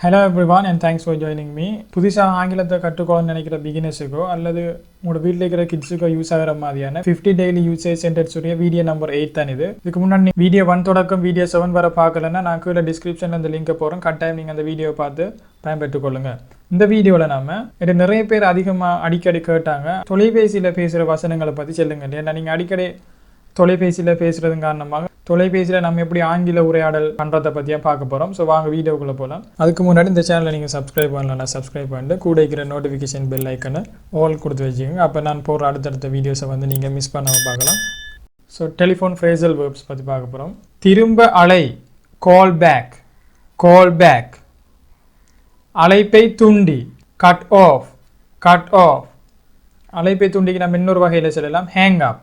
Hello everyone and thanks for joining me. புதிசாக ஆங்கிலத்தை கற்றுக்கொள்ளணும்னு நினைக்கிற பிகினர்ஸுக்கோ அல்லது உங்களோட வீட்டில் இருக்கிற கிட்ஸுக்கோ யூஸ் ஆகிற மாதிரியான 50 டெய்லி யூசேஜ் சென்டென்ஸ் உடைய வீடியோ நம்பர் 8 தான் இது. இதுக்கு முன்னாடி வீடியோ 1 தொடக்கம் வீடியோ 7 வரை பார்க்கலன்னா நான் கீழே டிஸ்கிரிப்ஷனில் அந்த லிங்கை போகிறேன். கட்டாயம் நீங்கள் அந்த வீடியோவை பார்த்து பயன்பெற்றுக்கொள்ளுங்க. இந்த வீடியோவில் நாம நிறைய பேர் அதிகமாக அடிக்கடி கேட்டாங்க தொலைபேசியில் பேசுகிற வசனங்களை பற்றி சொல்லுங்க. ஏன்னா நீங்கள் அடிக்கடி தொலைபேசியில் பேசுகிறது காரணமாக தொலைபேசியில் நம்ம எப்படி ஆங்கில உரையாடல் பண்ணுறதை பற்றியாக பார்க்க போகிறோம். ஸோ வாங்க வீடியோக்குள்ளே போகலாம். அதுக்கு முன்னாடி இந்த சேனலை நீங்கள் சப்ஸ்கிரைப் பண்ணலாம். சப்ஸ்கிரைப் பண்ணிட்டு கூட இருக்கிற நோட்டிஃபிகேஷன் பெல் ஐக்கனை ஆல் கொடுத்து வச்சுக்கோங்க. அப்போ நான் போகிற அடுத்தடுத்த வீடியோஸை வந்து நீங்கள் மிஸ் பண்ணாமல் பார்க்கலாம். ஸோ டெலிஃபோன் ஃப்ரேசல் வேர்ப்ஸ் பற்றி பார்க்க போகிறோம். திரும்ப அலை, கால் பேக், கால் பேக். அழைப்பை துண்டி, கட் ஆஃப், கட் ஆஃப். அழைப்பை துண்டிக்கு நம்ம இன்னொரு வகையில் சொல்லலாம் ஹேங் அப்,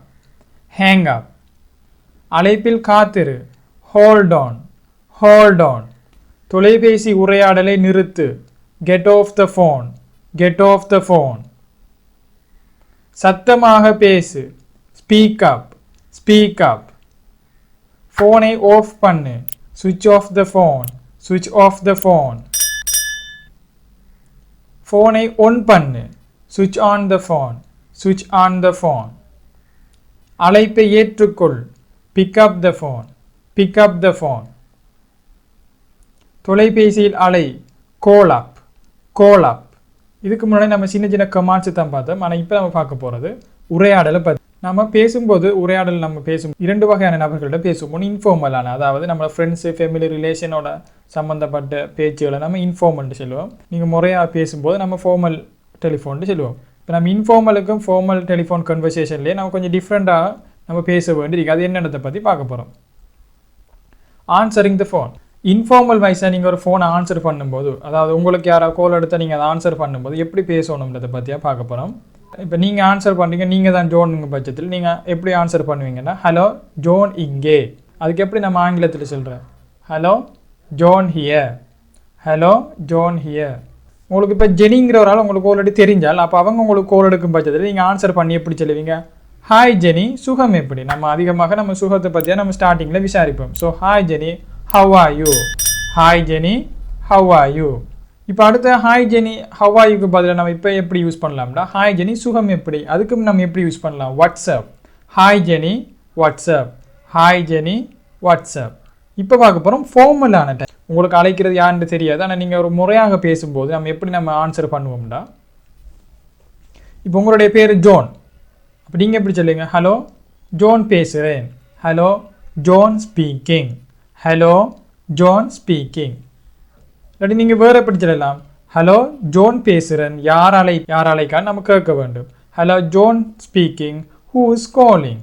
ஹேங் அப். அழைப்பில் காத்திரு, ஹோல்ட் ஆன், ஹோல்ட் ஆன். தொலைபேசி உரையாடலை நிறுத்து, get off the phone, get off the phone. சத்தமாக பேசு, ஸ்பீக் அப், ஸ்பீக் அப். ஃபோனை ஆஃப் பண்ணு, சுவிட்ச் ஆஃப் த ஃபோன், சுவிட்ச் ஆஃப் த ஃபோன். ஃபோனை ஆன் பண்ணு, சுவிட்ச் ஆன் த ஃபோன், சுவிட்ச் ஆன் த ஃபோன். அழைப்பை ஏற்றுக்கொள், pick up the phone, pick up the phone. தொலைபேசியில் அலை, call up, call up. இதுக்கு முன்னாடி நம்ம சின்ன சின்ன கமாண்ட்ஸ் தான் பார்த்தோம். ஆனால் இப்போ நம்ம பார்க்க போகிறது உரையாடலை பற்றி. நம்ம பேசும்போது உரையாடல் நம்ம பேசும் இரண்டு வகையான நபர்கள்ட்ட பேசுவோம். ஒன்று இன்ஃபார்மலான, அதாவது நம்ம ஃப்ரெண்ட்ஸு ஃபேமிலி ரிலேஷனோட சம்மந்தப்பட்ட பேச்சுகளை நம்ம இன்ஃபார்மல்ட்டு சொல்லுவோம். நீங்கள் முறையாக பேசும்போது நம்ம ஃபார்மல் டெலிஃபோன்ட்டு சொல்லுவோம். இப்போ நம்ம இன்ஃபார்மலுக்கும் ஃபார்மல் டெலிஃபோன் கன்வர்சேஷன்லேயே நம்ம கொஞ்சம் டிஃப்ரெண்ட்டாக நம்ம பேச வேண்டியிருக்கு. அது என்னென்னத்தை பற்றி பார்க்க போகிறோம். Answering the phone. இன்ஃபார்மல் வைஸாக நீங்கள் ஒரு ஃபோனை ஆன்சர் பண்ணும்போது, அதாவது உங்களுக்கு யாராவது கால் எடுத்தால் நீங்கள் அதை ஆன்சர் பண்ணும்போது எப்படி பேசணுன்றதை பற்றியாக பார்க்க போகிறோம். இப்போ நீங்கள் ஆன்சர் பண்ணுறீங்க, நீங்கள் தான் ஜோனுங்க பட்சத்தில் நீங்கள் எப்படி ஆன்சர் பண்ணுவீங்கன்னா ஹலோ ஜோன் இங்கே. அதுக்கு எப்படி நம்ம ஆங்கிலத்தில் சொல்கிறேன், hello John here, hello John here. உங்களுக்கு இப்போ ஜெனிங்கிற ஒரு ஆள் உங்களுக்கு ஆல்ரெடி தெரிஞ்சால் அப்போ அவங்க உங்களுக்கு கால் எடுக்கும் பட்சத்தில் நீங்கள் ஆன்சர் பண்ணி எப்படி சொல்லுவீங்க, ஹாய் ஜெனி, சுகம் எப்படி. நம்ம அதிகமாக நம்ம சுகத்தை பற்றியா நம்ம ஸ்டார்டிங்கில் விசாரிப்போம். So hi Jenny, how are you, hi Jenny, how are you. இப்போ அடுத்த ஹாய் ஜெனி, ஹவ் ஆர் யூக்கு பதிலாக நம்ம இப்போ எப்படி யூஸ் பண்ணலாம்டா, ஹாய் ஜெனி சுகம் எப்படி. அதுக்கு நம்ம எப்படி யூஸ் பண்ணலாம், WhatsApp, hi Jenny WhatsApp, hi Jenny WhatsApp. இப்போ பார்க்க போகிறோம் ஃபார்மலான டைம். உங்களுக்கு அழைக்கிறது யாருன்னு தெரியாது, ஆனால் நீங்கள் ஒரு முறையாக பேசும்போது நம்ம எப்படி நம்ம ஆன்சர் பண்ணுவோம்டா. இப்போ உங்களுடைய பேர் ஜோன், அப்போ நீங்கள் எப்படி சொல்லுங்க, ஹலோ ஜோன் பேசுகிறேன், hello John speaking, hello John speaking. இல்லாட்டி நீங்கள் வேறு எப்படி சொல்லலாம், ஹலோ ஜோன் பேசுகிறேன், யார் அழைக்கான்னு நம்ம கேட்க வேண்டும். Hello John speaking, who is calling,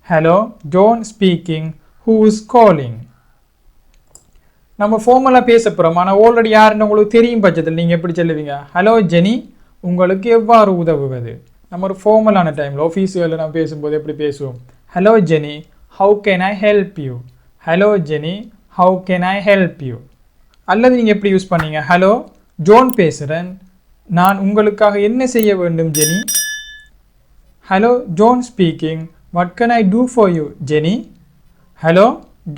hello John speaking, who is calling. நம்ம ஃபார்மலாக பேச போகிறோம், ஆனால் ஆல்ரெடி யாருன்னு உங்களுக்கு தெரியும் பட்சத்தில் நீங்கள் எப்படி சொல்லுவீங்க, ஹலோ ஜெனி உங்களுக்கு எவ்வாறு உதவுவது. நம்ம ஒரு ஃபார்மலான டைமில் ஆஃபீஸுகளில் நம்ம பேசும்போது எப்படி பேசுவோம், hello Jenny how can I help you, hello Jenny how can I help you. அல்லது நீங்கள் எப்படி யூஸ் பண்ணீங்க, ஹலோ ஜோன் பேசுகிறேன், நான் உங்களுக்காக என்ன செய்ய வேண்டும் Jenny, hello John speaking, what can I do for you Jenny, hello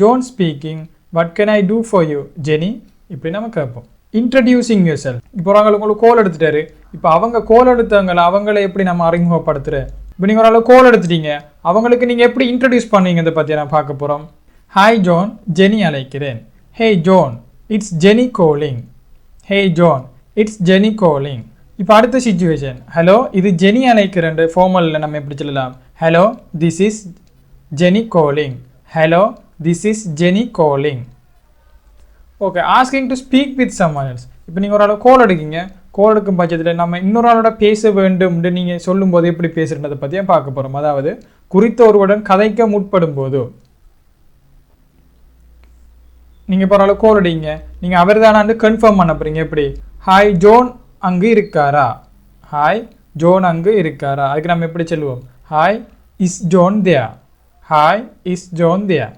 John speaking, what can I do for you Jenny. இப்படி நம்ம கேட்போம். Introducing yourself. இப்போ உங்களுக்கு கால் எடுத்துட்டாரு, இப்போ அவங்க கால் எடுத்தவங்களை அவங்கள எப்படி நம்ம அறிமுகப்படுத்துகிற. இப்போ நீங்கள் ஒரு கால் எடுத்துட்டீங்க, அவங்களுக்கு நீங்கள் எப்படி இன்ட்ரடியூஸ் பண்ணுவீங்க இதை பற்றி நான் பார்க்க போகிறோம். ஹாய் ஜோன், ஜெனி அழைக்கிறேன், hey John it's Jenny calling, hey John it's Jenny calling. இப்போ அடுத்த சிச்சுவேஷன், ஹலோ இது ஜெனி அழைக்கிறேன் ஃபார்மலில் நம்ம எப்படி சொல்லலாம், hello this is Jenny calling, hello this is Jenny calling. Okay, asking to speak with someone else. இப்போ நீங்கள் ஒரு ஆளை கால் எடுக்கீங்க, கால் எடுக்கும் பட்சத்தில் நம்ம இன்னொரு ஆளோட பேச வேண்டும் நீங்கள் சொல்லும்போது எப்படி பேசுகிறதை பற்றியும் பார்க்க போகிறோம். அதாவது குறித்த ஒருவருடன் கதைக்க முற்படும் போது நீங்கள் இப்போ ஒரு ஆளை கால் எடுங்க, நீங்கள் அவர் தானான்னு கன்ஃபார்ம் பண்ண போகிறீங்க. எப்படி, ஹாய் ஜோன் அங்கு இருக்காரா, ஹாய் ஜோன் அங்கு இருக்காரா. அதுக்கு நம்ம எப்படி சொல்லுவோம், hi is John there, hi is John there.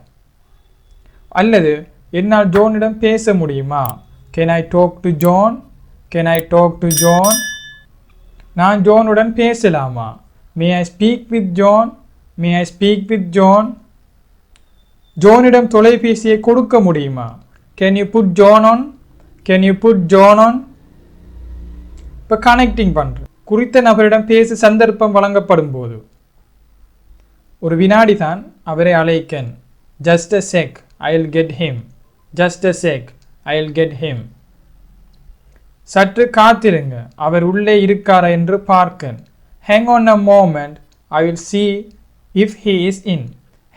அல்லது என்னால் ஜோனிடம் பேச முடியுமா, can I talk to John, can I talk to John. நான் ஜோனுடன் பேசலாமா, may I speak with John, may I speak with John. ஜோனிடம் தொலைபேசியை கொடுக்க முடியுமா, can you put John on, Can you put John on? இப்போ கனெக்டிங் பண்ணுறேன். குறித்த நபரிடம் பேச சந்தர்ப்பம் வழங்கப்படும் போது ஒரு வினாடி தான் அவரை அழைக்கன். Just a sec, I'll get him. Just a sec, I'll get him. சற்று காத்திருங்க, அவர் உள்ளே இருக்காரா என்று பார்க்கன். Hang on a moment, I will see if he is in.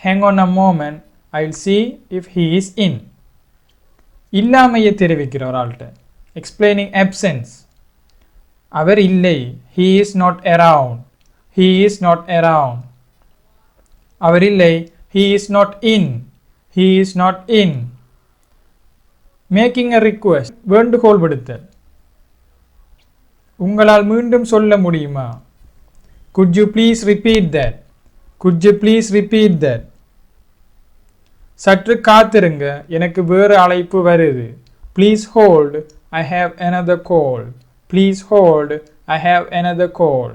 Hang on a moment, I will see if he is in. இல்லாமையை தெரிவிக்கிற ஒரு ஆள்கிட்ட explaining absence. அவர் இல்லை, he is not around. He is not around. அவர் இல்லை, he is not in. He is not in. Making a request, வேண்டுகோள் விடுத்தல். உங்களால் மீண்டும் சொல்ல முடியுமா? Could you please repeat that? Could you please repeat that? சற்று காத்திருங்க, எனக்கு வேறு அழைப்பு வருது. Please hold, I have another call. Please hold, I have another call.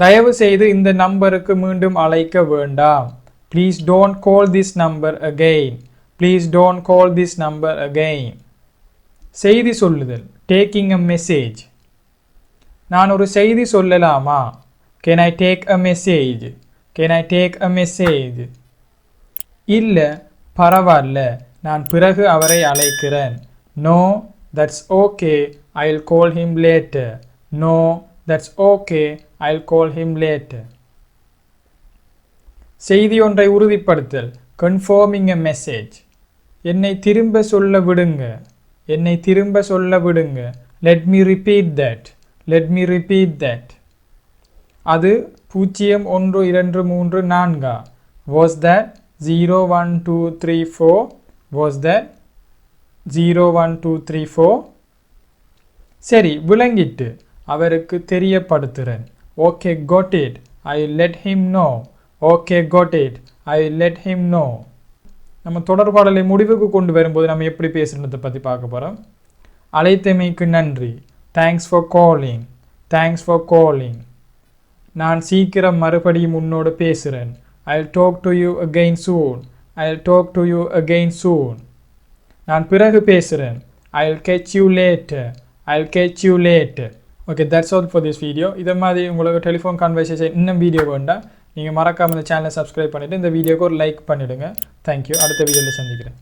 தயவு செய்து இந்த நம்பருக்கு மீண்டும் அழைக்க வேண்டாம். Please don't call this number again. Please don't call this number again. செய்தி சொல்லுதல், taking a message. நான் ஒரு செய்தி சொல்லலாமா? Can I take a message? Can I take a message? இல்ல, பரவாயில்ல, நான் பிறகு அவரை அழைக்கிறேன். No, that's okay, I'll call him later. No, that's okay, I'll call him later. செய்தி ஒன்றை உறுதிப்படுத்தல், confirming a message. என்னை திரும்ப சொல்ல விடுங்க. என்னை திரும்ப சொல்ல விடுங்க. Let me repeat that. Let me repeat that. அது 0 1 2 3 4. Was that 0 1 2 3 4? Was that 0 1 2 3 4? சரி, விளங்கிட்டு அவருக்கு தெரியப்படுத்துறேன். Okay, got it, I let him know. Okay, got it, I let him know. நம்ம தொடர்பாடலை முடிவுக்கு கொண்டு வரும்போது நம்ம எப்படி பேசுறதை பற்றி பார்க்க போகிறோம். அழைத்தமைக்கு நன்றி. Thanks for calling. Thanks for calling. நான் சீக்கிரம் மறுபடியும் உன்னோடு பேசுகிறேன். I'll talk to you again soon. I'll talk to you again soon. நான் பிறகு பேசுகிறேன். I'll catch you later. I'll catch you later. Okay, that's all for this video. இதே மாதிரி உங்களுக்கு டெலிஃபோன் கான்வர்சேஷன் இன்னும் வீடியோ வேண்டாம், நீங்கள் மறக்காமல் இந்த சேனலை சப்ஸ்கிரைப் பண்ணிவிட்டு இந்த வீடியோக்கு ஒரு லைக் பண்ணிவிடுங்க. தேங்க்யூ. அடுத்த வீடியோவில் சந்திக்கிறேன்.